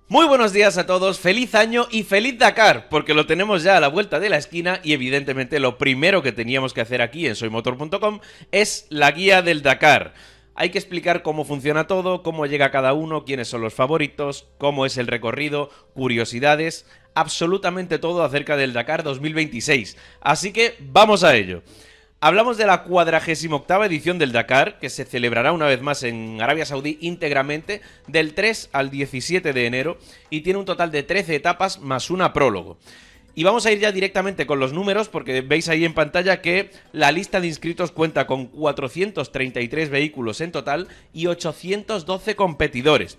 Muy buenos días a todos, feliz año y feliz Dakar, porque lo tenemos ya a la vuelta de la esquina y evidentemente lo primero que teníamos que hacer aquí en soymotor.com es la guía del Dakar. Hay que explicar cómo funciona todo, cómo llega cada uno, quiénes son los favoritos, cómo es el recorrido, curiosidades, absolutamente todo acerca del Dakar 2026. Así que vamos a ello. Hablamos de la 48ª edición del Dakar, que se celebrará una vez más en Arabia Saudí íntegramente, del 3 al 17 de enero, y tiene un total de 13 etapas más una prólogo. Y vamos a ir ya directamente con los números, porque veis ahí en pantalla que la lista de inscritos cuenta con 433 vehículos en total y 812 competidores,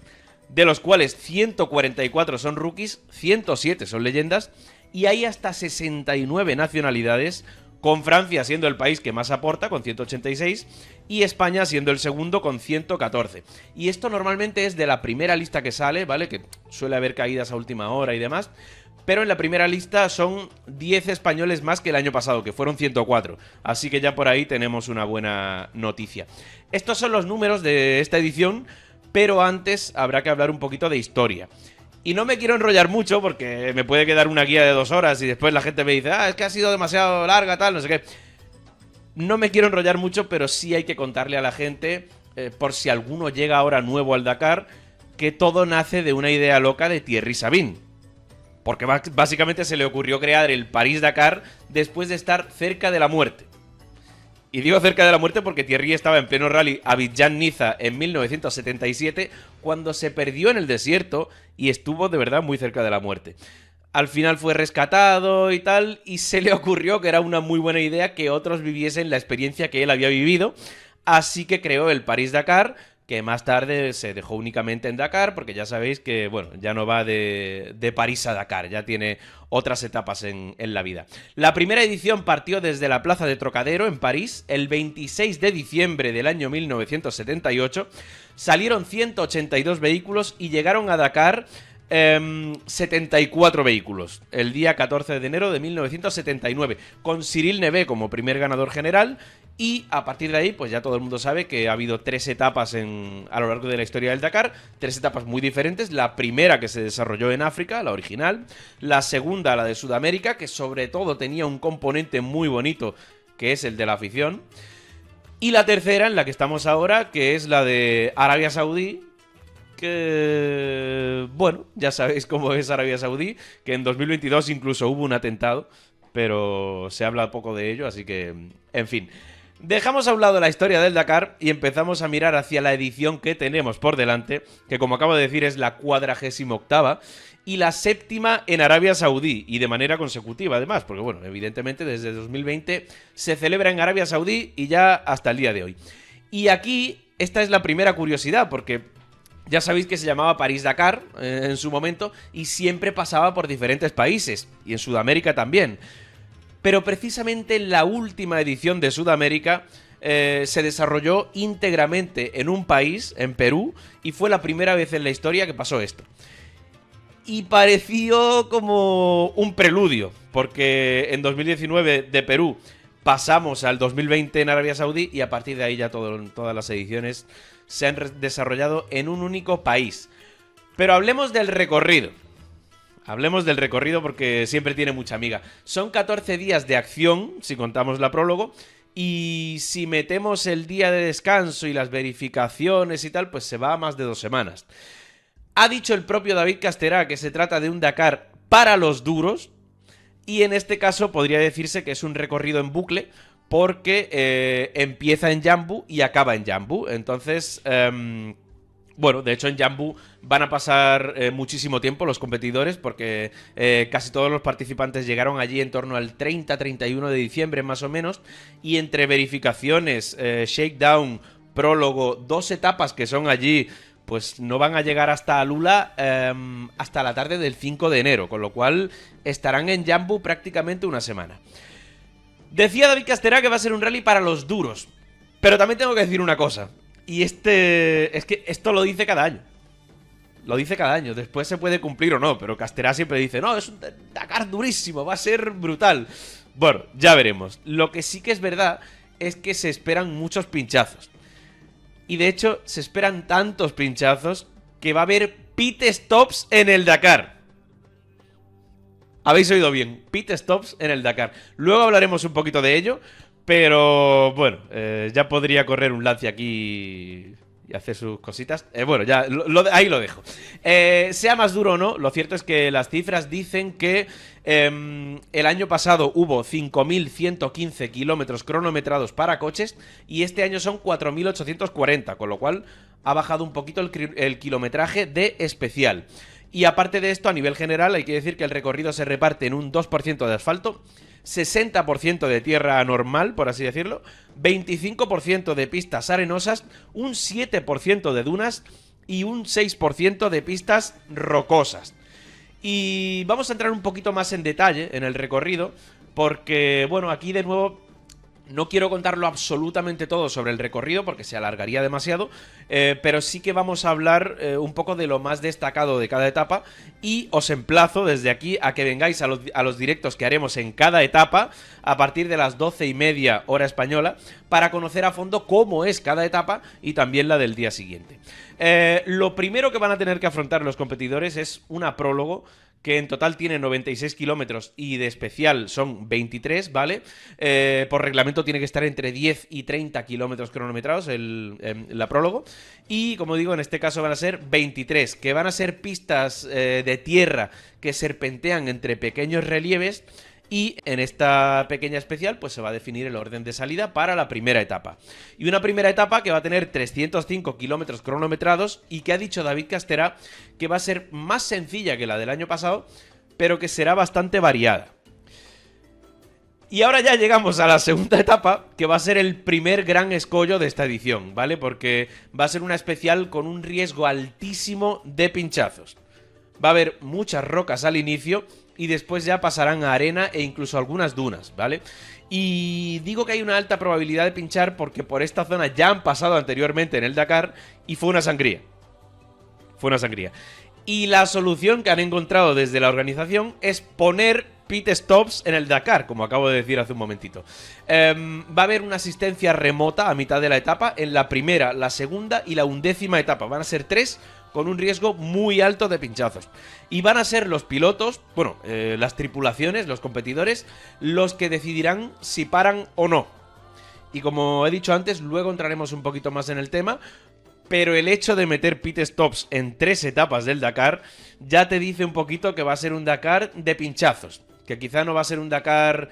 de los cuales 144 son rookies, 107 son leyendas, y hay hasta 69 nacionalidades, con Francia siendo el país que más aporta, con 186, y España siendo el segundo, con 114. Y esto normalmente es de la primera lista que sale, ¿vale? Que suele haber caídas a última hora y demás. Pero en la primera lista son 10 españoles más que el año pasado, que fueron 104. Así que ya por ahí tenemos una buena noticia. Estos son los números de esta edición, pero antes habrá que hablar un poquito de historia. Y no me quiero enrollar mucho porque me puede quedar una guía de 2 horas y después la gente me dice, es que ha sido demasiado larga, tal, no sé qué. No me quiero enrollar mucho, pero sí hay que contarle a la gente, por si alguno llega ahora nuevo al Dakar, que todo nace de una idea loca de Thierry Sabine. Porque básicamente se le ocurrió crear el París-Dakar después de estar cerca de la muerte. Y digo cerca de la muerte porque Thierry estaba en pleno rally Abidjan-Niza en 1977, cuando se perdió en el desierto y estuvo de verdad muy cerca de la muerte. Al final fue rescatado y tal, y se le ocurrió que era una muy buena idea que otros viviesen la experiencia que él había vivido, así que creó el París-Dakar, que más tarde se dejó únicamente en Dakar, porque ya sabéis que, bueno, ya no va de París a Dakar, ya tiene otras etapas en la vida. La primera edición partió desde la plaza de Trocadero, en París, el 26 de diciembre del año 1978. Salieron 182 vehículos y llegaron a Dakar 74 vehículos, el día 14 de enero de 1979, con Cyril Neve como primer ganador general. Y a partir de ahí, pues ya todo el mundo sabe que ha habido 3 etapas a lo largo de la historia del Dakar, 3 etapas muy diferentes. La primera, que se desarrolló en África, la original. La segunda, la de Sudamérica, que sobre todo tenía un componente muy bonito, que es el de la afición. Y la tercera, en la que estamos ahora, que es la de Arabia Saudí, que, bueno, ya sabéis cómo es Arabia Saudí, que en 2022 incluso hubo un atentado, pero se habla poco de ello, así que, en fin. Dejamos a un lado la historia del Dakar y empezamos a mirar hacia la edición que tenemos por delante, que como acabo de decir es la 48ª y la 7ª en Arabia Saudí, y de manera consecutiva además, porque bueno, evidentemente desde 2020 se celebra en Arabia Saudí y ya hasta el día de hoy. Y aquí esta es la primera curiosidad, porque ya sabéis que se llamaba París-Dakar en su momento y siempre pasaba por diferentes países, y en Sudamérica también. Pero precisamente en la última edición de Sudamérica se desarrolló íntegramente en un país, en Perú, y fue la primera vez en la historia que pasó esto. Y pareció como un preludio, porque en 2019 de Perú pasamos al 2020 en Arabia Saudí y a partir de ahí ya todas las ediciones se han desarrollado en un único país. Pero hablemos del recorrido. Hablemos del recorrido porque siempre tiene mucha amiga. Son 14 días de acción, si contamos la prólogo, y si metemos el día de descanso y las verificaciones y tal, pues se va a más de 2 semanas. Ha dicho el propio David Casterá que se trata de un Dakar para los duros, y en este caso podría decirse que es un recorrido en bucle, porque empieza en Jambu y acaba en Jambu. Entonces, bueno, de hecho en Jambu van a pasar muchísimo tiempo los competidores, porque casi todos los participantes llegaron allí en torno al 30-31 de diciembre más o menos, y entre verificaciones, shakedown, prólogo, 2 etapas que son allí, pues no van a llegar hasta Alula hasta la tarde del 5 de enero, con lo cual estarán en Jambu prácticamente una semana. Decía David Casterá que va a ser un rally para los duros, pero también tengo que decir una cosa, y es que esto lo dice cada año. Lo dice cada año, después se puede cumplir o no, pero Casterá siempre dice, no, es un Dakar durísimo, va a ser brutal. Bueno, ya veremos. Lo que sí que es verdad es que se esperan muchos pinchazos. Y de hecho, se esperan tantos pinchazos que va a haber pit stops en el Dakar. Habéis oído bien, pit stops en el Dakar. Luego hablaremos un poquito de ello, pero bueno, ya podría correr un Lance aquí y hacer sus cositas. Bueno, ya ahí lo dejo. Sea más duro o no, lo cierto es que las cifras dicen que el año pasado hubo 5.115 kilómetros cronometrados para coches y este año son 4.840, con lo cual ha bajado un poquito el kilometraje de especial. Y aparte de esto, a nivel general, hay que decir que el recorrido se reparte en un 2% de asfalto, 60% de tierra normal, por así decirlo, 25% de pistas arenosas, un 7% de dunas y un 6% de pistas rocosas. Y vamos a entrar un poquito más en detalle en el recorrido, porque, bueno, aquí de nuevo no quiero contarlo absolutamente todo sobre el recorrido porque se alargaría demasiado, pero sí que vamos a hablar un poco de lo más destacado de cada etapa y os emplazo desde aquí a que vengáis a los directos que haremos en cada etapa a partir de las 12:30 hora española para conocer a fondo cómo es cada etapa y también la del día siguiente. Lo primero que van a tener que afrontar los competidores es una prólogo que en total tiene 96 kilómetros y de especial son 23, ¿vale? Por reglamento tiene que estar entre 10 y 30 kilómetros cronometrados la prólogo. Y como digo, en este caso van a ser 23, que van a ser pistas de tierra que serpentean entre pequeños relieves. Y en esta pequeña especial pues se va a definir el orden de salida para la primera etapa. Y una primera etapa que va a tener 305 kilómetros cronometrados y que ha dicho David Castera que va a ser más sencilla que la del año pasado, pero que será bastante variada. Y ahora ya llegamos a la segunda etapa, que va a ser el primer gran escollo de esta edición, ¿vale? Porque va a ser una especial con un riesgo altísimo de pinchazos. Va a haber muchas rocas al inicio y después ya pasarán a arena e incluso algunas dunas, ¿vale? Y digo que hay una alta probabilidad de pinchar porque por esta zona ya han pasado anteriormente en el Dakar y fue una sangría. Fue una sangría. Y la solución que han encontrado desde la organización es poner pit stops en el Dakar, como acabo de decir hace un momentito. Va a haber una asistencia remota a mitad de la etapa en la primera, la segunda y la 11ª etapa. Van a ser 3 con un riesgo muy alto de pinchazos. Y van a ser los pilotos, bueno, las tripulaciones, los competidores, los que decidirán si paran o no. Y como he dicho antes, luego entraremos un poquito más en el tema, pero el hecho de meter pit stops en 3 etapas del Dakar ya te dice un poquito que va a ser un Dakar de pinchazos. Que quizá no va a ser un Dakar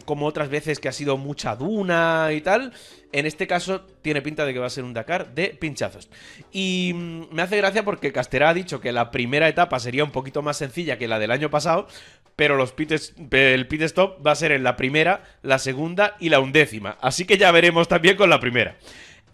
como otras veces que ha sido mucha duna y tal. En este caso tiene pinta de que va a ser un Dakar de pinchazos. Y me hace gracia porque Castera ha dicho que la primera etapa sería un poquito más sencilla que la del año pasado, pero el pit stop va a ser en la primera, la segunda y la 11ª. Así que ya veremos también con la primera.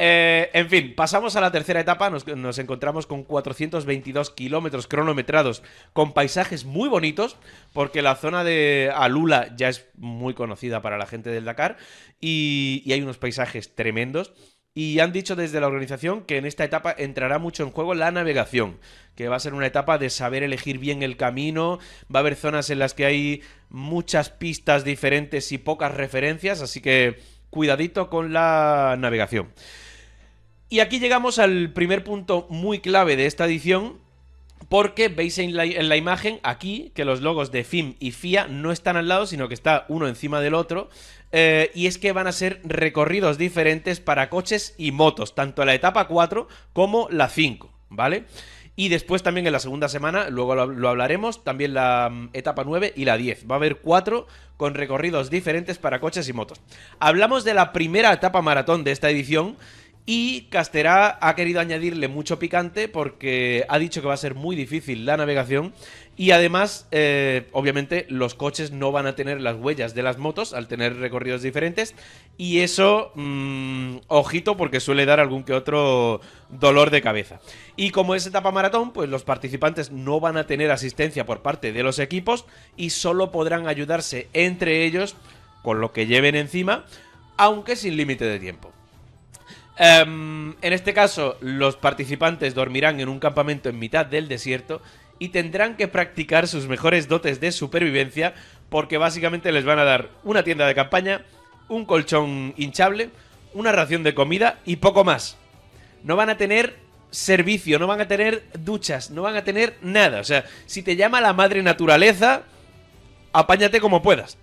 En fin, pasamos a la tercera etapa. Nos encontramos con 422 kilómetros cronometrados con paisajes muy bonitos, porque la zona de Alula ya es muy conocida para la gente del Dakar y hay unos paisajes tremendos. Y han dicho desde la organización que en esta etapa entrará mucho en juego la navegación, que va a ser una etapa de saber elegir bien el camino. Va a haber zonas en las que hay muchas pistas diferentes y pocas referencias, así que cuidadito con la navegación. Y aquí llegamos al primer punto muy clave de esta edición, porque veis en la imagen aquí que los logos de FIM y FIA no están al lado, sino que está uno encima del otro, y es que van a ser recorridos diferentes para coches y motos, tanto la etapa 4 como la 5, ¿vale? Y después también en la segunda semana, luego lo hablaremos, también la etapa 9 y la 10. Va a haber 4 con recorridos diferentes para coches y motos. Hablamos de la primera etapa maratón de esta edición. Y Castera ha querido añadirle mucho picante porque ha dicho que va a ser muy difícil la navegación y además, obviamente, los coches no van a tener las huellas de las motos al tener recorridos diferentes y eso, ojito, porque suele dar algún que otro dolor de cabeza. Y como es etapa maratón, pues los participantes no van a tener asistencia por parte de los equipos y solo podrán ayudarse entre ellos con lo que lleven encima, aunque sin límite de tiempo. En este caso, los participantes dormirán en un campamento en mitad del desierto y tendrán que practicar sus mejores dotes de supervivencia porque básicamente les van a dar una tienda de campaña, un colchón hinchable, una ración de comida y poco más. No van a tener servicio, no van a tener duchas, no van a tener nada. O sea, si te llama la madre naturaleza, apáñate como puedas.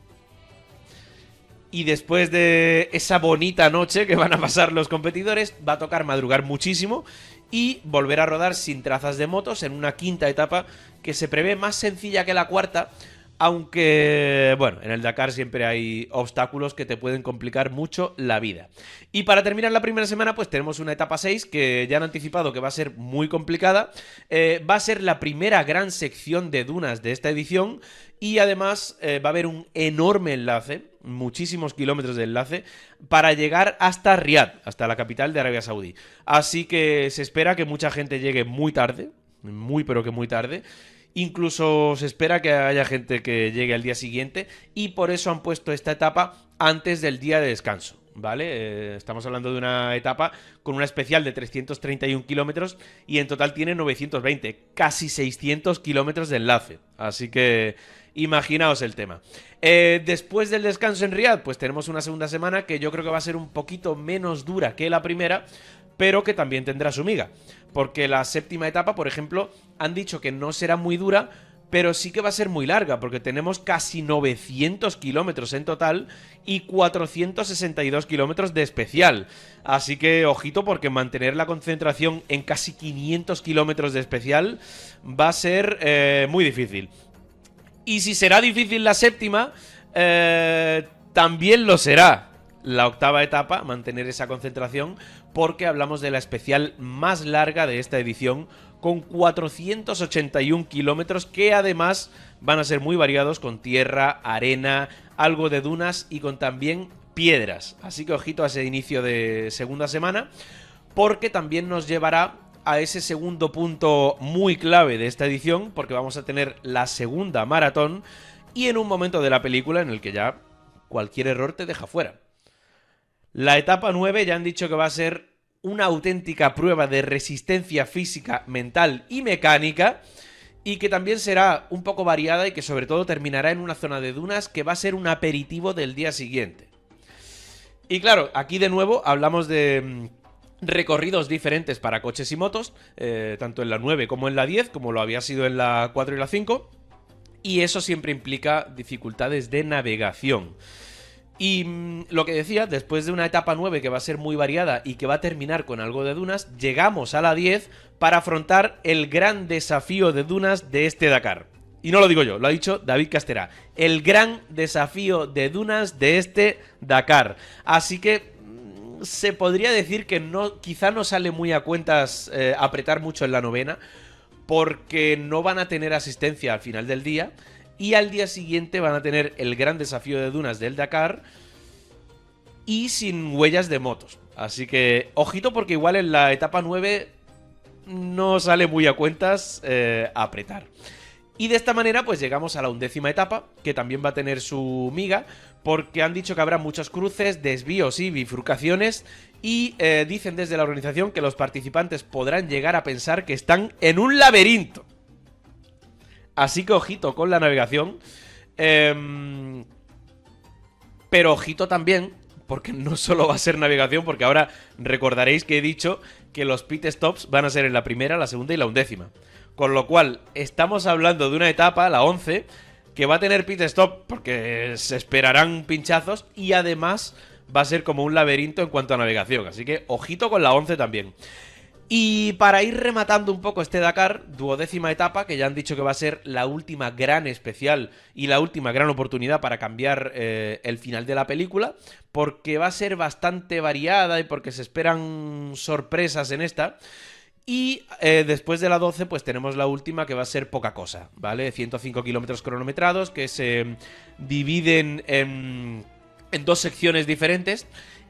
Y después de esa bonita noche que van a pasar los competidores, va a tocar madrugar muchísimo y volver a rodar sin trazas de motos en una quinta etapa que se prevé más sencilla que la cuarta, aunque, bueno, en el Dakar siempre hay obstáculos que te pueden complicar mucho la vida. Y para terminar la primera semana, pues tenemos una etapa 6 que ya han anticipado que va a ser muy complicada. Va a ser la primera gran sección de dunas de esta edición y además va a haber un enorme enlace, muchísimos kilómetros de enlace, para llegar hasta Riad, hasta la capital de Arabia Saudí. Así que se espera que mucha gente llegue muy tarde, muy pero que muy tarde. Incluso se espera que haya gente que llegue al día siguiente y por eso han puesto esta etapa antes del día de descanso, ¿vale? Estamos hablando de una etapa con una especial de 331 kilómetros y en total tiene 920, casi 600 kilómetros de enlace. Así que imaginaos el tema. Después del descanso en Riad, pues tenemos una segunda semana que yo creo que va a ser un poquito menos dura que la primera, pero que también tendrá su miga. Porque la séptima etapa, por ejemplo, han dicho que no será muy dura, pero sí que va a ser muy larga, porque tenemos casi 900 kilómetros en total y 462 kilómetros de especial. Así que ojito, porque mantener la concentración en casi 500 kilómetros de especial va a ser muy difícil. Y si será difícil la séptima, también lo será la octava etapa, mantener esa concentración, porque hablamos de la especial más larga de esta edición, con 481 kilómetros, que además van a ser muy variados, con tierra, arena, algo de dunas y con también piedras. Así que ojito a ese inicio de segunda semana, porque también nos llevará a ese segundo punto muy clave de esta edición, porque vamos a tener la segunda maratón y en un momento de la película en el que ya cualquier error te deja fuera. La etapa 9 ya han dicho que va a ser una auténtica prueba de resistencia física, mental y mecánica, y que también será un poco variada y que sobre todo terminará en una zona de dunas que va a ser un aperitivo del día siguiente. Y claro, aquí de nuevo hablamos de recorridos diferentes para coches y motos, tanto en la 9 como en la 10, como lo había sido en la 4 y la 5, y eso siempre implica dificultades de navegación. Y lo que decía, después de una etapa 9 que va a ser muy variada y que va a terminar con algo de dunas, llegamos a la 10 para afrontar el gran desafío de dunas de este Dakar. Y no lo digo yo, lo ha dicho David Casterá. El gran desafío de dunas de este Dakar. Así que se podría decir que no, quizá no sale muy a cuentas apretar mucho en la novena, porque no van a tener asistencia al final del día. Y al día siguiente van a tener el gran desafío de dunas del Dakar y sin huellas de motos. Así que ojito, porque igual en la etapa 9 no sale muy a cuentas apretar. Y de esta manera pues llegamos a la 11ª etapa, que también va a tener su miga, porque han dicho que habrá muchos cruces, desvíos y bifurcaciones. Y dicen desde la organización que los participantes podrán llegar a pensar que están en un laberinto. Así que ojito con la navegación. Pero ojito también, porque no solo va a ser navegación, porque ahora recordaréis que he dicho que los pit stops van a ser en la primera, la segunda y la 11ª. Con lo cual, estamos hablando de una etapa, la 11, que va a tener pit stop porque se esperarán pinchazos y además va a ser como un laberinto en cuanto a navegación. Así que ojito con la 11 también. Y para ir rematando un poco este Dakar, 12ª etapa, que ya han dicho que va a ser la última gran especial y la última gran oportunidad para cambiar el final de la película, porque va a ser bastante variada y porque se esperan sorpresas en esta. Y después de la 12 pues tenemos la última, que va a ser poca cosa, ¿vale? 105 kilómetros cronometrados que se dividen en dos secciones diferentes.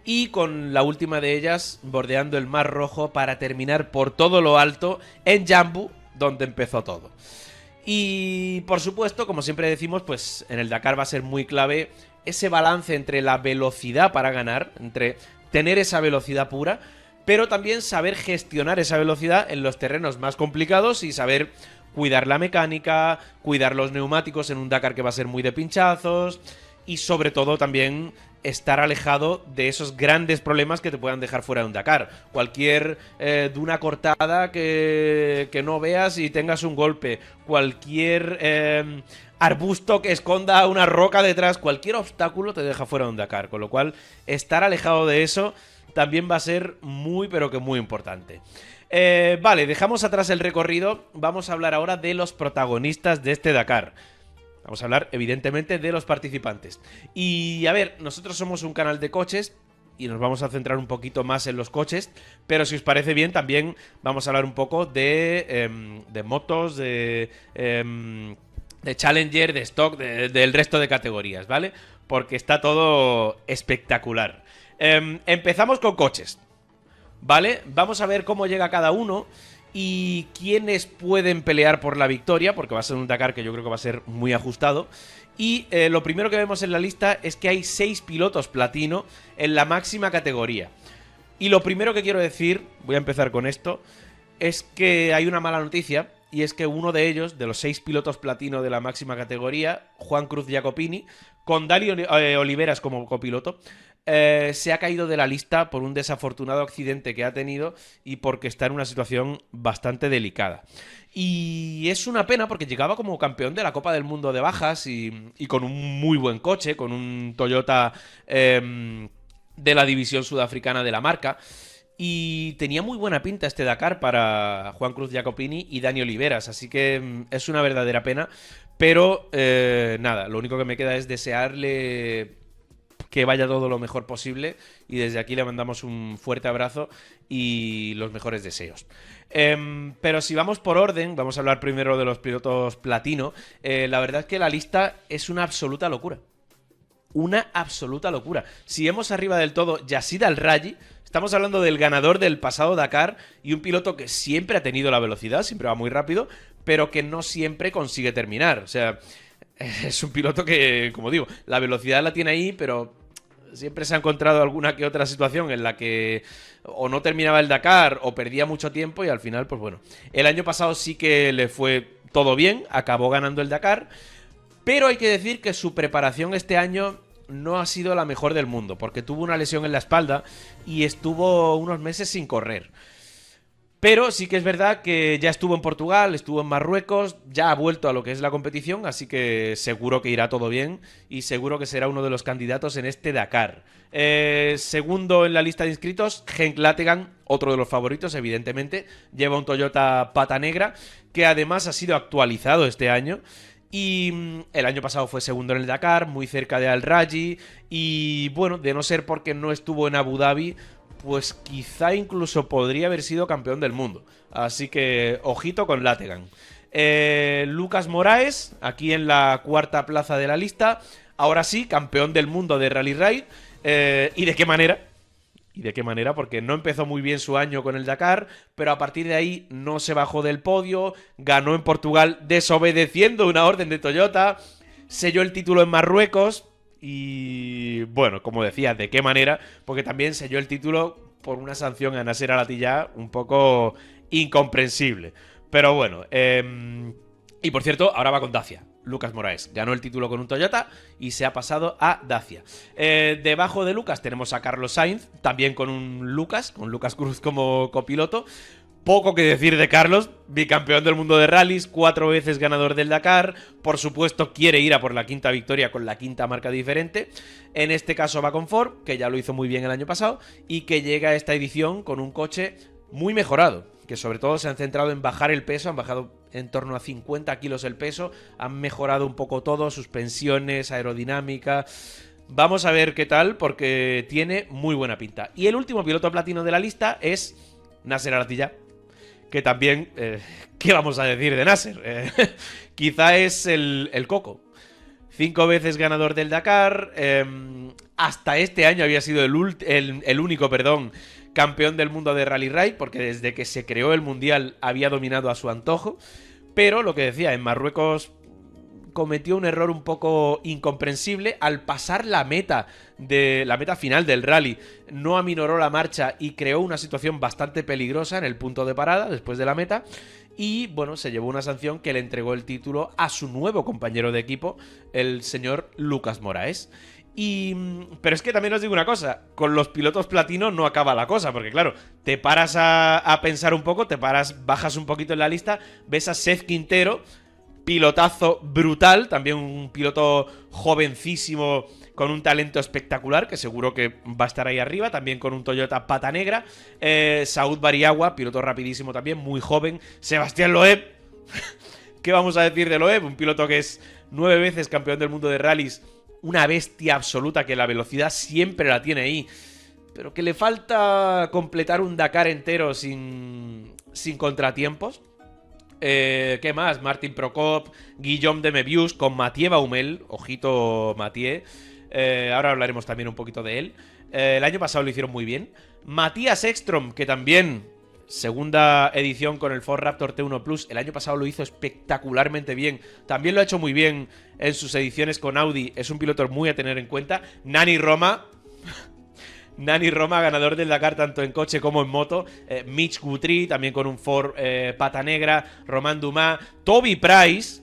Y con la última de ellas bordeando el Mar Rojo para terminar por todo lo alto en Jambu, donde empezó todo. Y por supuesto, como siempre decimos, pues en el Dakar va a ser muy clave ese balance entre la velocidad para ganar, entre tener esa velocidad pura, pero también saber gestionar esa velocidad en los terrenos más complicados y saber cuidar la mecánica, cuidar los neumáticos en un Dakar que va a ser muy de pinchazos y sobre todo también estar alejado de esos grandes problemas que te puedan dejar fuera de un Dakar. Cualquier duna cortada que no veas y tengas un golpe, cualquier arbusto que esconda una roca detrás, cualquier obstáculo te deja fuera de un Dakar, con lo cual estar alejado de eso también va a ser muy pero que muy importante. Vale, dejamos atrás el recorrido, vamos a hablar ahora de los protagonistas de este Dakar. Vamos a hablar, evidentemente, de los participantes. Y, a ver, nosotros somos un canal de coches y nos vamos a centrar un poquito más en los coches, pero si os parece bien, también vamos a hablar un poco de motos, de Challenger, de Stock, del resto de categorías, ¿vale? Porque está todo espectacular. Empezamos con coches, ¿vale? Vamos a ver cómo llega cada uno y quiénes pueden pelear por la victoria, porque va a ser un Dakar que yo creo que va a ser muy ajustado. Y lo primero que vemos en la lista es que hay 6 pilotos platino en la máxima categoría. Y lo primero que quiero decir, voy a empezar con esto, es que hay una mala noticia, y es que uno de ellos, de los 6 pilotos platino de la máxima categoría, Juan Cruz Jacopini, con Dani Oliveras como copiloto, se ha caído de la lista por un desafortunado accidente que ha tenido y porque está en una situación bastante delicada. Y es una pena porque llegaba como campeón de la Copa del Mundo de Bajas y con un muy buen coche, con un Toyota de la división sudafricana de la marca. Y tenía muy buena pinta este Dakar para Juan Cruz Jacopini y Dani Oliveras, así que es una verdadera pena. Pero nada, lo único que me queda es desearle que vaya todo lo mejor posible y desde aquí le mandamos un fuerte abrazo y los mejores deseos. Pero si vamos por orden, vamos a hablar primero de los pilotos platino. La verdad es que la lista es una absoluta locura. Una absoluta locura. Si vemos arriba del todo Yassid Al-Rayyi, estamos hablando del ganador del pasado Dakar y un piloto que siempre ha tenido la velocidad, siempre va muy rápido, pero que no siempre consigue terminar. O sea, es un piloto que, como digo, la velocidad la tiene ahí, pero siempre se ha encontrado alguna que otra situación en la que o no terminaba el Dakar o perdía mucho tiempo y al final, pues bueno. El año pasado sí que le fue todo bien, acabó ganando el Dakar, pero hay que decir que su preparación este año no ha sido la mejor del mundo, porque tuvo una lesión en la espalda y estuvo unos meses sin correr. Pero sí que es verdad que ya estuvo en Portugal, estuvo en Marruecos, ya ha vuelto a lo que es la competición, así que seguro que irá todo bien y seguro que será uno de los candidatos en este Dakar. Segundo en la lista de inscritos, Henk Lategan, otro de los favoritos, evidentemente, lleva un Toyota Pata Negra, que además ha sido actualizado este año. Y el año pasado fue segundo en el Dakar, muy cerca de Al-Rayyi. Y bueno, de no ser porque no estuvo en Abu Dhabi, pues quizá incluso podría haber sido campeón del mundo. Así que ojito con Lategan. Lucas Moraes, aquí en la cuarta plaza de la lista. Ahora sí, campeón del mundo de Rally Raid. ¿Y de qué manera? ¿Y de qué manera? Porque no empezó muy bien su año con el Dakar, pero a partir de ahí no se bajó del podio, ganó en Portugal desobedeciendo una orden de Toyota, selló el título en Marruecos y, bueno, como decía, ¿de qué manera? Porque también selló el título por una sanción a Nasser Al-Attiyah un poco incomprensible. Pero bueno, y por cierto, ahora va con Dacia. Lucas Moraes ganó el título con un Toyota y se ha pasado a Dacia. Debajo de Lucas tenemos a Carlos Sainz, también con Lucas Cruz como copiloto. Poco que decir de Carlos, bicampeón del mundo de rallies, 4 veces ganador del Dakar. Por supuesto, quiere ir a por la quinta victoria con la quinta marca diferente. En este caso va con Ford, que ya lo hizo muy bien el año pasado, y que llega a esta edición con un coche muy mejorado, que sobre todo se han centrado en bajar el peso, han bajado en torno a 50 kilos el peso, han mejorado un poco todo, suspensiones, aerodinámica. Vamos a ver qué tal, porque tiene muy buena pinta. Y el último piloto platino de la lista es Nasser Al-Attiyah, que también, ¿qué vamos a decir de Nasser? Quizá es el coco. 5 veces ganador del Dakar, hasta este año había sido el único, campeón del mundo de Rally Raid, porque desde que se creó el mundial había dominado a su antojo. Pero lo que decía, en Marruecos cometió un error un poco incomprensible al pasar la meta final del rally. No aminoró la marcha y creó una situación bastante peligrosa en el punto de parada después de la meta. Y bueno, se llevó una sanción que le entregó el título a su nuevo compañero de equipo, el señor Lucas Moraes. Pero es que también os digo una cosa, con los pilotos platino no acaba la cosa, porque claro, te paras a pensar un poco, bajas un poquito en la lista, ves a Seth Quintero, pilotazo brutal, también un piloto jovencísimo con un talento espectacular, que seguro que va a estar ahí arriba, también con un Toyota pata negra. Saud Bariagua, piloto rapidísimo también, muy joven. Sebastián Loeb, ¿qué vamos a decir de Loeb? Un piloto que es 9 veces campeón del mundo de rallies, una bestia absoluta que la velocidad siempre la tiene ahí, pero que le falta completar un Dakar entero sin contratiempos. ¿Qué más? Martin Prokop, Guillaume de Mebius con Mathieu Baumel. Ojito Mathieu. Ahora hablaremos también un poquito de él. El año pasado lo hicieron muy bien. Matías Ekstrom, que también, segunda edición con el Ford Raptor T1 Plus, el año pasado lo hizo espectacularmente bien. También lo ha hecho muy bien en sus ediciones con Audi. Es un piloto muy a tener en cuenta. Nani Roma, ganador del Dakar tanto en coche como en moto. Mitch Guthrie, también con un Ford pata negra. Romain Dumas. Toby Price,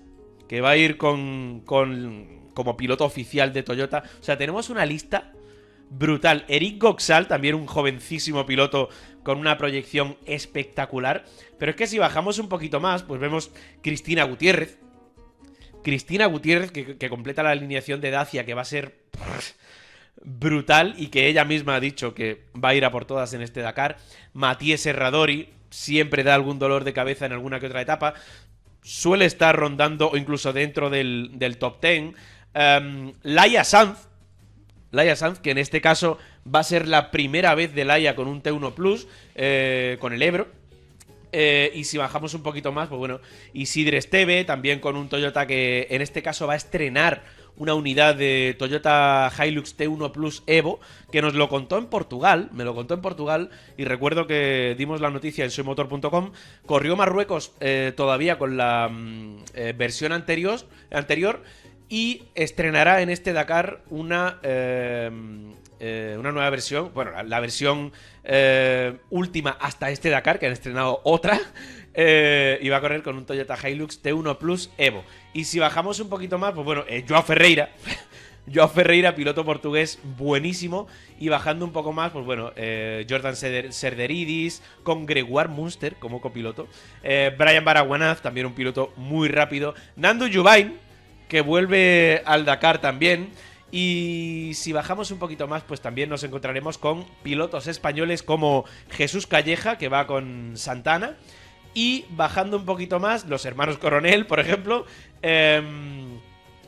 que va a ir como piloto oficial de Toyota. O sea, tenemos una lista brutal. Eric Goxal, también un jovencísimo piloto con una proyección espectacular. Pero es que si bajamos un poquito más, pues vemos Cristina Gutiérrez. Que completa la alineación de Dacia, que va a ser brutal y que ella misma ha dicho que va a ir a por todas en este Dakar. Matías Serradori siempre da algún dolor de cabeza en alguna que otra etapa. Suele estar rondando o incluso dentro del top 10. Laia Sanz, que en este caso va a ser la primera vez de Laia con un T1 Plus, con el Ebro. Y si bajamos un poquito más, pues bueno, Isidre Esteve, también con un Toyota que en este caso va a estrenar una unidad de Toyota Hilux T1 Plus Evo, que nos lo contó en Portugal, y recuerdo que dimos la noticia en soymotor.com. Corrió Marruecos todavía con la versión anterior, y estrenará en este Dakar una nueva versión, bueno, la versión última hasta este Dakar, que han estrenado otra, y va a correr con un Toyota Hilux T1 Plus Evo. Y si bajamos un poquito más, pues bueno, Joao Ferreira, piloto portugués buenísimo, y bajando un poco más, pues bueno, Jordan Serderidis, con Gregoire Munster como copiloto, Brian Baraguanaz, también un piloto muy rápido, Nando Jubain, que vuelve al Dakar también. Y si bajamos un poquito más, pues también nos encontraremos con pilotos españoles como Jesús Calleja, que va con Santana. Y bajando un poquito más, los hermanos Coronel, por ejemplo.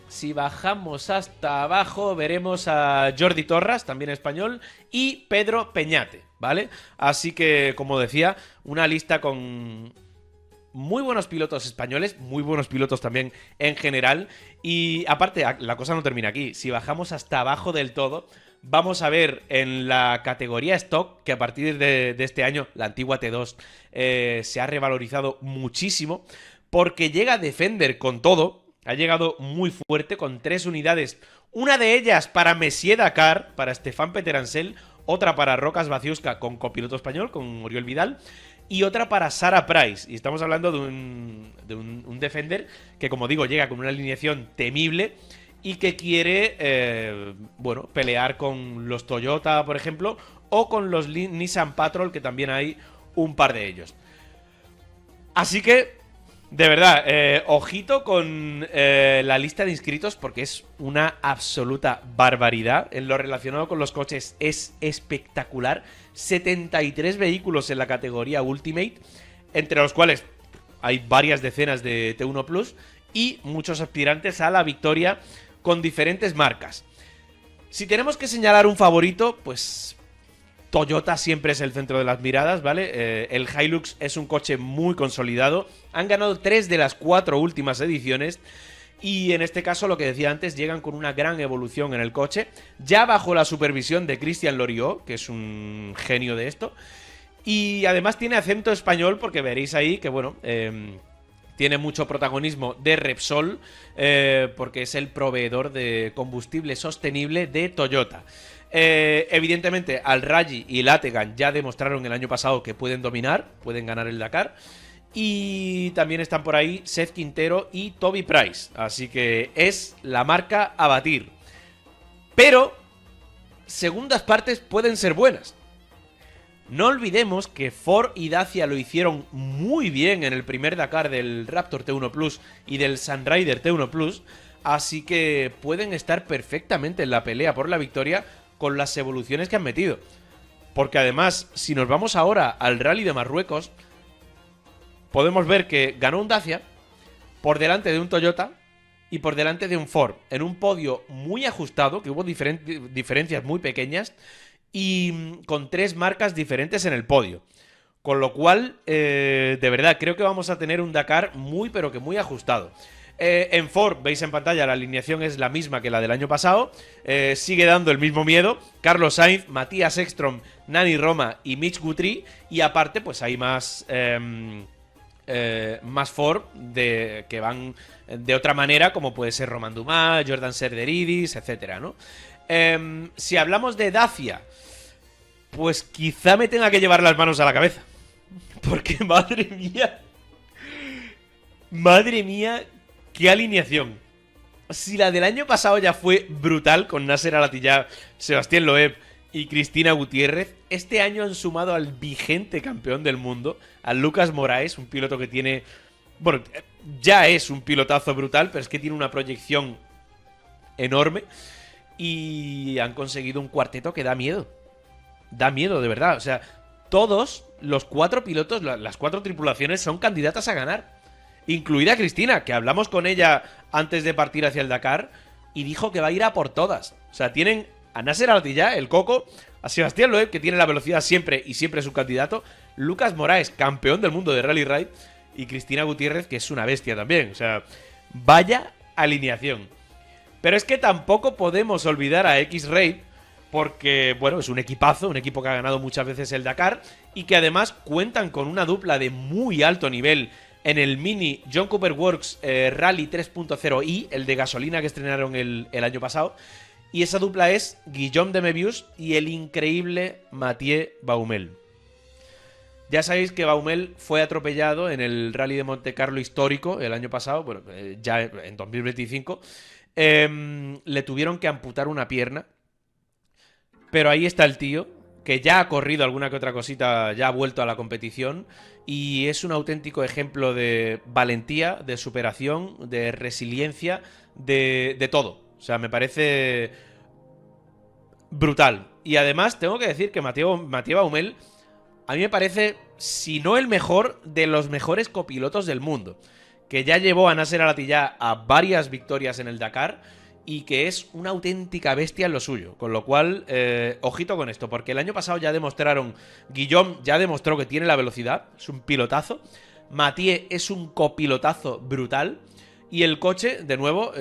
Si bajamos hasta abajo, veremos a Jordi Torras, también español, y Pedro Peñate, ¿vale? Así que, como decía, una lista con muy buenos pilotos españoles, muy buenos pilotos también en general. Y aparte, la cosa no termina aquí. Si bajamos hasta abajo del todo, vamos a ver en la categoría Stock, que a partir de este año, la antigua T2, se ha revalorizado muchísimo, porque llega Defender con todo. Ha llegado muy fuerte, con 3 unidades. Una de ellas para Messier Dakar, para Stefan Peter Ansel. Otra para Rocas Baciuska con copiloto español, con Oriol Vidal. Y otra para Sarah Price. Y estamos hablando de un Defender que, como digo, llega con una alineación temible y que quiere, bueno, pelear con los Toyota, por ejemplo, o con los Nissan Patrol, que también hay un par de ellos. Así que, de verdad, ojito con la lista de inscritos, porque es una absoluta barbaridad. En lo relacionado con los coches es espectacular. 73 vehículos en la categoría Ultimate, entre los cuales hay varias decenas de T1 Plus y muchos aspirantes a la victoria con diferentes marcas. Si tenemos que señalar un favorito, pues Toyota siempre es el centro de las miradas, ¿vale? El Hilux es un coche muy consolidado. Han ganado 3 de las 4 últimas ediciones. Y en este caso, lo que decía antes, llegan con una gran evolución en el coche, ya bajo la supervisión de Christian Loriot, que es un genio de esto. Y además tiene acento español, porque veréis ahí que, bueno, tiene mucho protagonismo de Repsol, porque es el proveedor de combustible sostenible de Toyota. Evidentemente, Al-Rayyi y Lategan ya demostraron el año pasado que pueden dominar, pueden ganar el Dakar. Y también están por ahí Seth Quintero y Toby Price. Así que es la marca a batir. Pero segundas partes pueden ser buenas. No olvidemos que Ford y Dacia lo hicieron muy bien en el primer Dakar del Raptor T1 Plus y del Sunrider T1 Plus, así que pueden estar perfectamente en la pelea por la victoria con las evoluciones que han metido. Porque además, si nos vamos ahora al Rally de Marruecos, podemos ver que ganó un Dacia por delante de un Toyota y por delante de un Ford, en un podio muy ajustado, que hubo diferencias muy pequeñas, y con 3 marcas diferentes en el podio. Con lo cual, de verdad, creo que vamos a tener un Dakar muy, pero que muy ajustado. En Ford, veis en pantalla, la alineación es la misma que la del año pasado. Sigue dando el mismo miedo. Carlos Sainz, Matías Ekstrom, Nani Roma y Mitch Guthrie. Y aparte, pues hay más Ford que van de otra manera, como puede ser Romain Dumas, Jordan Serderidis, etcétera, ¿no? Si hablamos de Dacia, pues quizá me tenga que llevar las manos a la cabeza. Porque madre mía, qué alineación. Si la del año pasado ya fue brutal con Nasser Al-Attiyah, Sebastián Loeb y Cristina Gutiérrez, este año han sumado al vigente campeón del mundo, a Lucas Moraes, un piloto que tiene... Bueno, ya es un pilotazo brutal, pero es que tiene una proyección enorme. Y han conseguido un cuarteto que da miedo. Da miedo, de verdad. O sea, todos los 4 pilotos, las 4 tripulaciones son candidatas a ganar. Incluida Cristina, que hablamos con ella antes de partir hacia el Dakar y dijo que va a ir a por todas. O sea, tienen a Nasser Al-Attiyah, el Coco, a Sebastián Loeb, que tiene la velocidad siempre y siempre es su candidato, Lucas Moraes, campeón del mundo de Rally Ride, y Cristina Gutiérrez, que es una bestia también. O sea, vaya alineación. Pero es que tampoco podemos olvidar a X-Raid, porque, bueno, es un equipazo, un equipo que ha ganado muchas veces el Dakar y que además cuentan con una dupla de muy alto nivel en el mini John Cooper Works Rally 3.0i, el de gasolina que estrenaron el año pasado. Y esa dupla es Guillaume de Mebius y el increíble Mathieu Baumel. Ya sabéis que Baumel fue atropellado en el Rally de Monte Carlo histórico el año pasado, bueno, ya en 2025. Le tuvieron que amputar una pierna. Pero ahí está el tío, que ya ha corrido alguna que otra cosita, ya ha vuelto a la competición. Y es un auténtico ejemplo de valentía, de superación, de resiliencia, de todo. O sea, me parece brutal. Y además tengo que decir que Mathieu Baumel a mí me parece, si no el mejor, de los mejores copilotos del mundo. Que ya llevó a Nasser Al-Attiyah a varias victorias en el Dakar y que es una auténtica bestia en lo suyo. Con lo cual, ojito con esto, porque el año pasado ya demostraron, Guillaume ya demostró que tiene la velocidad, es un pilotazo, Mathieu es un copilotazo brutal, y el coche, de nuevo,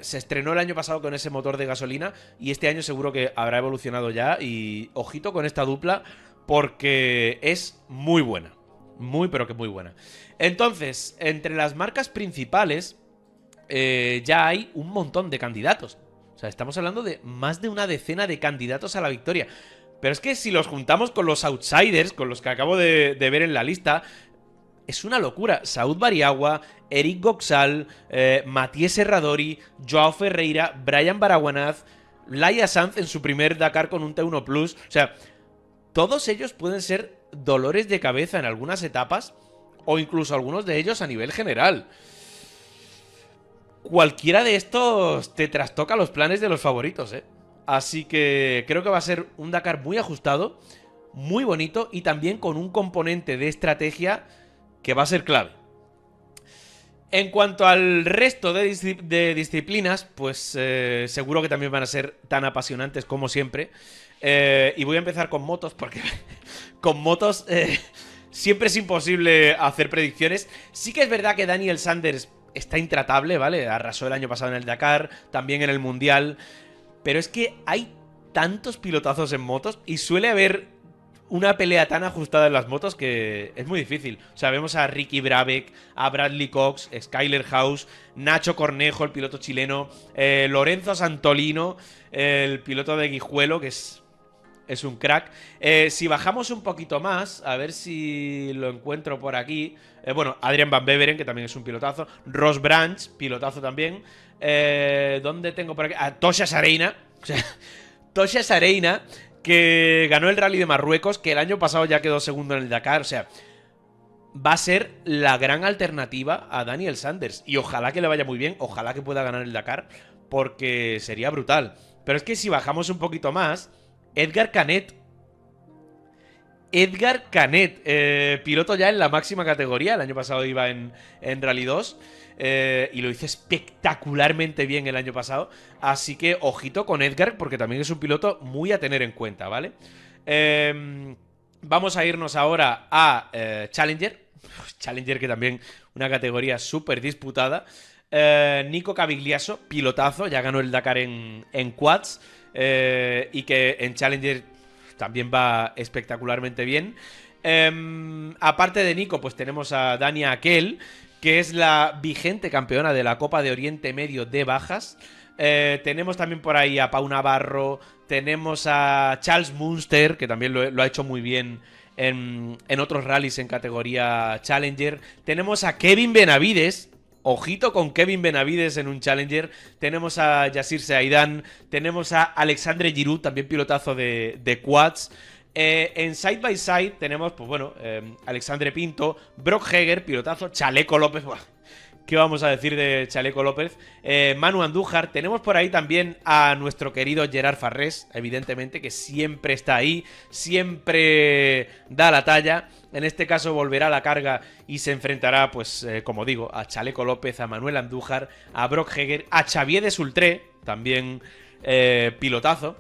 se estrenó el año pasado con ese motor de gasolina, y este año seguro que habrá evolucionado ya, y ojito con esta dupla, porque es muy buena. Muy, pero que muy buena. Entonces, entre las marcas principales, ya hay un montón de candidatos. O sea, estamos hablando de más de una decena de candidatos a la victoria. Pero es que si los juntamos con los outsiders, con los que acabo de ver en la lista, es una locura. Saud Bariagua, Eric Goxal, Matías Serradori, Joao Ferreira, Brian Baraguanaz, Laia Sanz en su primer Dakar con un T1 Plus. O sea, todos ellos pueden ser dolores de cabeza en algunas etapas, o incluso algunos de ellos a nivel general. Cualquiera de estos te trastoca los planes de los favoritos, ¿eh? Así que creo que va a ser un Dakar muy ajustado, muy bonito y también con un componente de estrategia que va a ser clave. En cuanto al resto de disciplinas, pues seguro que también van a ser tan apasionantes como siempre. Y voy a empezar con motos, porque con motos siempre es imposible hacer predicciones. Sí que es verdad que Daniel Sanders está intratable, ¿vale? Arrasó el año pasado en el Dakar, también en el Mundial. Pero es que hay tantos pilotazos en motos y suele haber una pelea tan ajustada en las motos que es muy difícil. O sea, vemos a Ricky Brabeck, a Bradley Cox, Skyler House, Nacho Cornejo, el piloto chileno, Lorenzo Santolino, el piloto de Guijuelo, que es un crack. Si bajamos un poquito más, a ver si lo encuentro por aquí. Bueno, Adrian Van Beveren, que también es un pilotazo. Ross Branch, pilotazo también. ¿Dónde tengo por aquí? A Tosha Sareina, O sea, Tosha Sareina, que ganó el Rally de Marruecos, que el año pasado ya quedó segundo en el Dakar. O sea, va a ser la gran alternativa a Daniel Sanders. Y ojalá que le vaya muy bien, ojalá que pueda ganar el Dakar, porque sería brutal. Pero es que si bajamos un poquito más, Edgar Canet. Edgar Canet, piloto ya en la máxima categoría. El año pasado iba en Rally 2. Y lo hizo espectacularmente bien el año pasado. Así que ojito con Edgar, porque también es un piloto muy a tener en cuenta, ¿vale? Vamos a irnos ahora a Challenger. Challenger, que también una categoría súper disputada. Nico Cavigliaso, pilotazo, ya ganó el Dakar en quads. Y que en Challenger también va espectacularmente bien. Aparte de Nico, pues tenemos a Dania Akel, que es la vigente campeona de la Copa de Oriente Medio de bajas. Tenemos también por ahí a Pau Navarro, tenemos a Charles Munster, que también lo ha hecho muy bien en otros rallies en categoría Challenger. Tenemos a Kevin Benavides. Ojito con Kevin Benavides en un Challenger. Tenemos a Yassir Seaidan. Tenemos a Alexandre Giroud, también pilotazo de quads. En Side by Side tenemos, pues bueno, Alexandre Pinto, Brock Heger, pilotazo, Chaleco López. Buah, ¿qué vamos a decir de Chaleco López? Manu Andújar. Tenemos por ahí también a nuestro querido Gerard Farrés, evidentemente, que siempre está ahí, siempre da la talla. En este caso volverá a la carga y se enfrentará, pues, como digo, a Chaleco López, a Manuel Andújar, a Brock Heger, a Xavier de Sultré, también pilotazo.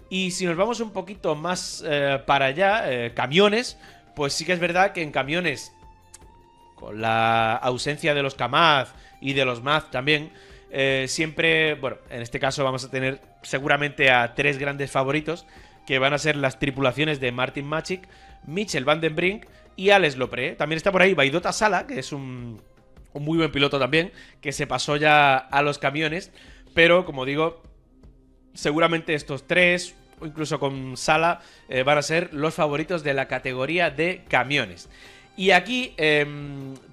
Y si nos vamos un poquito más para allá, camiones, pues sí que es verdad que en camiones, con la ausencia de los Kamaz y de los Maz también, siempre, bueno, en este caso vamos a tener seguramente a tres grandes favoritos, que van a ser las tripulaciones de Martin Macic, Michel Van den Brink y Alex Lopré. También está por ahí Baidota Sala, que es un muy buen piloto también, que se pasó ya a los camiones, pero como digo, seguramente estos tres, o incluso con Sala, van a ser los favoritos de la categoría de camiones. Y aquí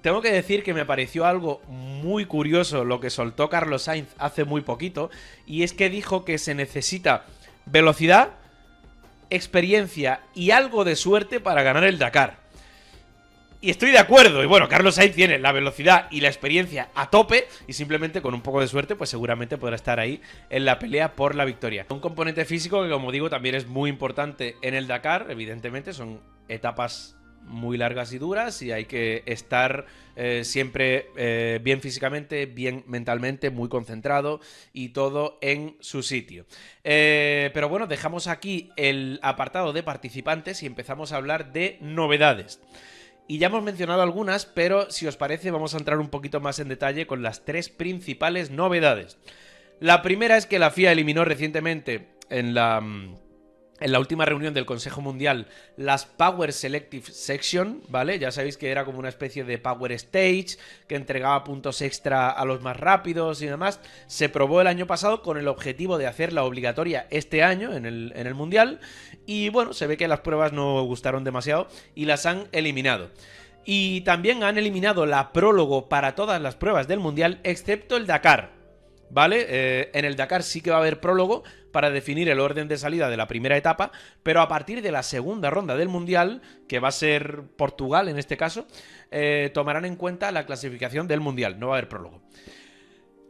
tengo que decir que me pareció algo muy curioso lo que soltó Carlos Sainz hace muy poquito, y es que dijo que se necesita velocidad, experiencia y algo de suerte para ganar el Dakar. Y estoy de acuerdo. Y bueno, Carlos Sainz tiene la velocidad y la experiencia a tope, y simplemente con un poco de suerte pues seguramente podrá estar ahí en la pelea por la victoria. Un componente físico que, como digo, también es muy importante en el Dakar. Evidentemente son etapas muy largas y duras y hay que estar siempre bien físicamente, bien mentalmente, muy concentrado y todo en su sitio. Pero bueno, dejamos aquí el apartado de participantes y empezamos a hablar de novedades. Y ya hemos mencionado algunas, pero si os parece vamos a entrar un poquito más en detalle con las tres principales novedades. La primera es que la FIA eliminó recientemente en la última reunión del Consejo Mundial las Power Selective Section, ¿vale? Ya sabéis que era como una especie de Power Stage que entregaba puntos extra a los más rápidos y demás. Se probó el año pasado con el objetivo de hacerla obligatoria este año en el Mundial, y bueno, se ve que las pruebas no gustaron demasiado y las han eliminado. Y también han eliminado la prólogo para todas las pruebas del Mundial excepto el Dakar, ¿vale? En el Dakar sí que va a haber prólogo para definir el orden de salida de la primera etapa, pero a partir de la segunda ronda del Mundial, que va a ser Portugal en este caso, tomarán en cuenta la clasificación del Mundial, no va a haber prólogo.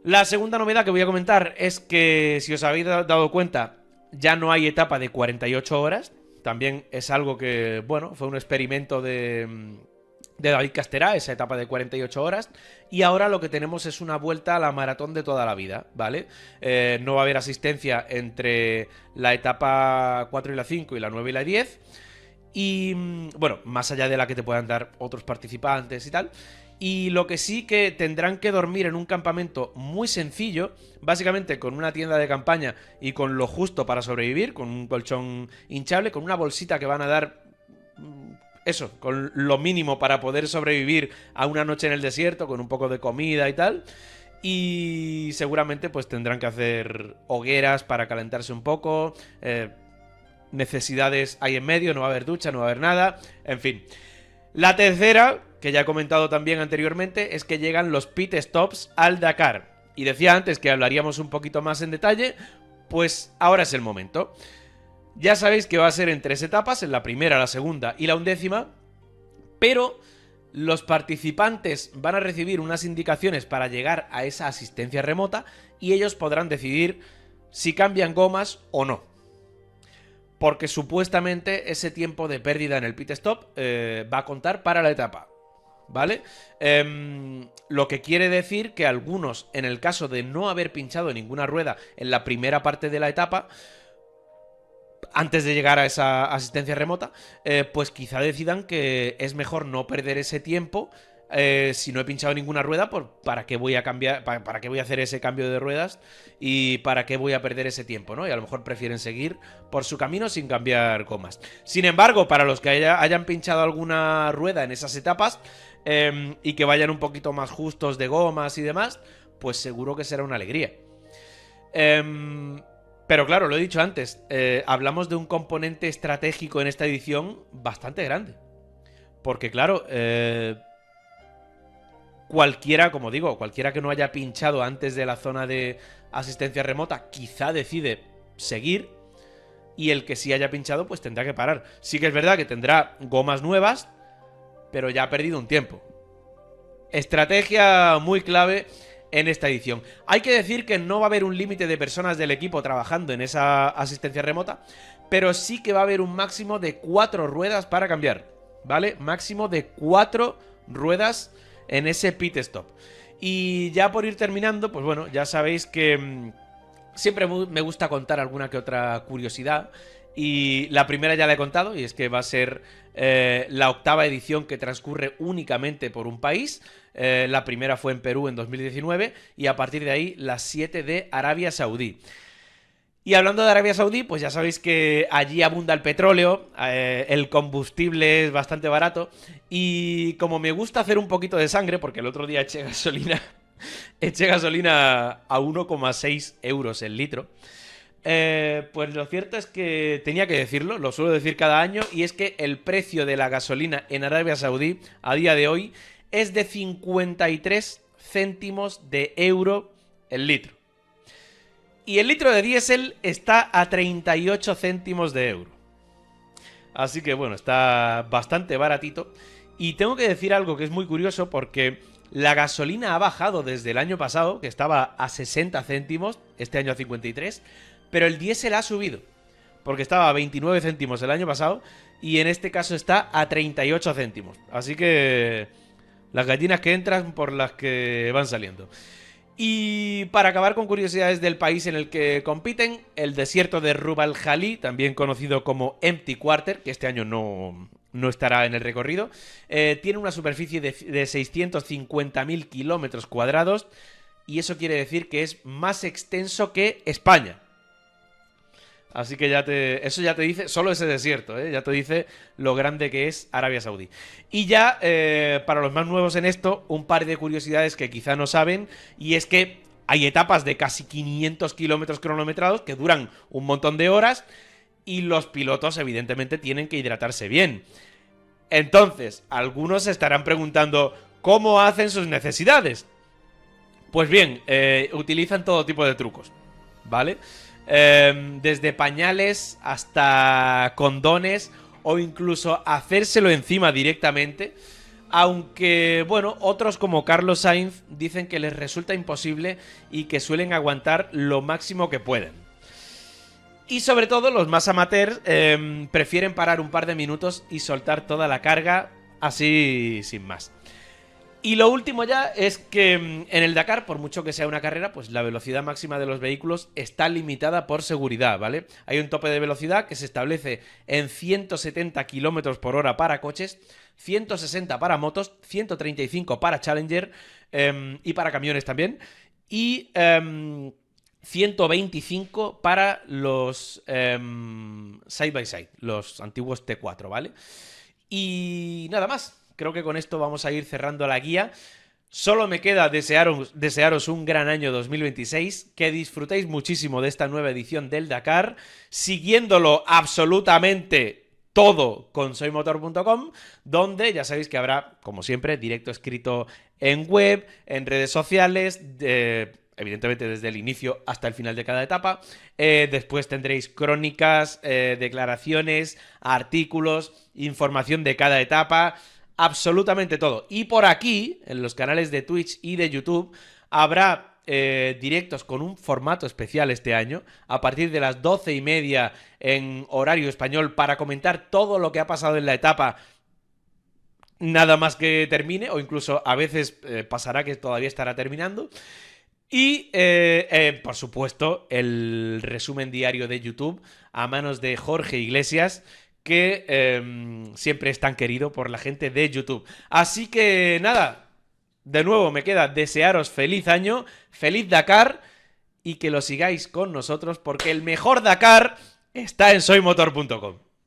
La segunda novedad que voy a comentar es que, si os habéis dado cuenta, ya no hay etapa de 48 horas, también es algo que, bueno, fue un experimento de David Casterá, esa etapa de 48 horas, y ahora lo que tenemos es una vuelta a la maratón de toda la vida, ¿vale? No va a haber asistencia entre la etapa 4 y la 5 y la 9 y la 10, y bueno, más allá de la que te puedan dar otros participantes y tal. Y lo que sí que tendrán que dormir en un campamento muy sencillo, básicamente con una tienda de campaña y con lo justo para sobrevivir, con un colchón hinchable, con una bolsita que van a dar, eso, con lo mínimo para poder sobrevivir a una noche en el desierto, con un poco de comida y tal. Y seguramente pues tendrán que hacer hogueras para calentarse un poco, necesidades hay en medio, no va a haber ducha, no va a haber nada, en fin. La tercera, que ya he comentado también anteriormente, es que llegan los pit stops al Dakar. Y decía antes que hablaríamos un poquito más en detalle, Pues ahora es el momento. Ya sabéis que va a ser en 3 etapas, en la primera, la segunda y la 11ª, pero los participantes van a recibir unas indicaciones para llegar a esa asistencia remota y ellos podrán decidir si cambian gomas o no. Porque supuestamente ese tiempo de pérdida en el pit stop va a contar para la etapa, ¿vale? Lo que quiere decir que algunos, en el caso de no haber pinchado ninguna rueda en la primera parte de la etapa, antes de llegar a esa asistencia remota, pues quizá decidan que es mejor no perder ese tiempo. Si no he pinchado ninguna rueda, ¿para qué voy a cambiar? ¿Para qué voy a hacer ese cambio de ruedas? ¿Y para qué voy a perder ese tiempo, ¿no? Y a lo mejor prefieren seguir por su camino sin cambiar gomas. Sin embargo, para los que hayan pinchado alguna rueda en esas etapas y que vayan un poquito más justos de gomas y demás, pues seguro que será una alegría. Pero claro, lo he dicho antes, hablamos de un componente estratégico en esta edición bastante grande. Porque claro, cualquiera, como digo, cualquiera que no haya pinchado antes de la zona de asistencia remota, quizá decide seguir. Y el que sí haya pinchado, pues tendrá que parar. Sí que es verdad que tendrá gomas nuevas, pero ya ha perdido un tiempo. Estrategia muy clave en esta edición. Hay que decir que no va a haber un límite de personas del equipo trabajando en esa asistencia remota, pero sí que va a haber un máximo de 4 ruedas para cambiar, ¿vale? Máximo de 4 ruedas en ese pit stop. Y ya por ir terminando, pues bueno, ya sabéis que siempre me gusta contar alguna que otra curiosidad. Y la primera ya la he contado, y es que va a ser la 8ª edición que transcurre únicamente por un país. La primera fue en Perú en 2019 y a partir de ahí las 7 de Arabia Saudí. Y hablando de Arabia Saudí, pues ya sabéis que allí abunda el petróleo, el combustible es bastante barato y como me gusta hacer un poquito de sangre, porque el otro día eché gasolina a 1,6 euros el litro, pues lo cierto es que tenía que decirlo, lo suelo decir cada año, y es que el precio de la gasolina en Arabia Saudí a día de hoy es de 53 céntimos de euro el litro. Y el litro de diésel está a 38 céntimos de euro. Así que bueno, está bastante baratito. Y tengo que decir algo que es muy curioso porque la gasolina ha bajado desde el año pasado, que estaba a 60 céntimos, este año a 53, pero el diésel ha subido, porque estaba a 29 céntimos el año pasado y en este caso está a 38 céntimos. Así que las gallinas que entran por las que van saliendo. Y para acabar con curiosidades del país en el que compiten, el desierto de Rub al Khali, también conocido como Empty Quarter, que este año no estará en el recorrido, tiene una superficie de 650.000 kilómetros cuadrados y eso quiere decir que es más extenso que España. Así que eso ya te dice, solo ese desierto, ya te dice lo grande que es Arabia Saudí. Y ya, para los más nuevos en esto, un par de curiosidades que quizá no saben, y es que hay etapas de casi 500 kilómetros cronometrados que duran un montón de horas, y los pilotos evidentemente tienen que hidratarse bien. Entonces, algunos se estarán preguntando, ¿cómo hacen sus necesidades? Pues bien, utilizan todo tipo de trucos, ¿vale? Desde pañales hasta condones o incluso hacérselo encima directamente. Aunque, bueno, otros como Carlos Sainz dicen que les resulta imposible y que suelen aguantar lo máximo que pueden. Y sobre todo los más amateurs prefieren parar un par de minutos y soltar toda la carga así sin más. Y lo último ya es que en el Dakar, por mucho que sea una carrera, pues la velocidad máxima de los vehículos está limitada por seguridad, ¿vale? Hay un tope de velocidad que se establece en 170 km por hora para coches, 160 para motos, 135 para Challenger y para camiones también, y 125 para los side by side, los antiguos T4, ¿vale? Y nada más. Creo que con esto vamos a ir cerrando la guía. Solo me queda desearos un gran año 2026, que disfrutéis muchísimo de esta nueva edición del Dakar, siguiéndolo absolutamente todo con soymotor.com, donde ya sabéis que habrá, como siempre, directo escrito en web, en redes sociales, evidentemente desde el inicio hasta el final de cada etapa. Después tendréis crónicas, declaraciones, artículos, información de cada etapa, absolutamente todo. Y por aquí, en los canales de Twitch y de YouTube, habrá directos con un formato especial este año, a partir de las 12:30 en horario español, para comentar todo lo que ha pasado en la etapa, nada más que termine, o incluso a veces pasará que todavía estará terminando. Y, por supuesto, el resumen diario de YouTube a manos de Jorge Iglesias, que siempre es tan querido por la gente de YouTube. Así que nada, de nuevo me queda desearos feliz año, feliz Dakar, y que lo sigáis con nosotros porque el mejor Dakar está en soymotor.com.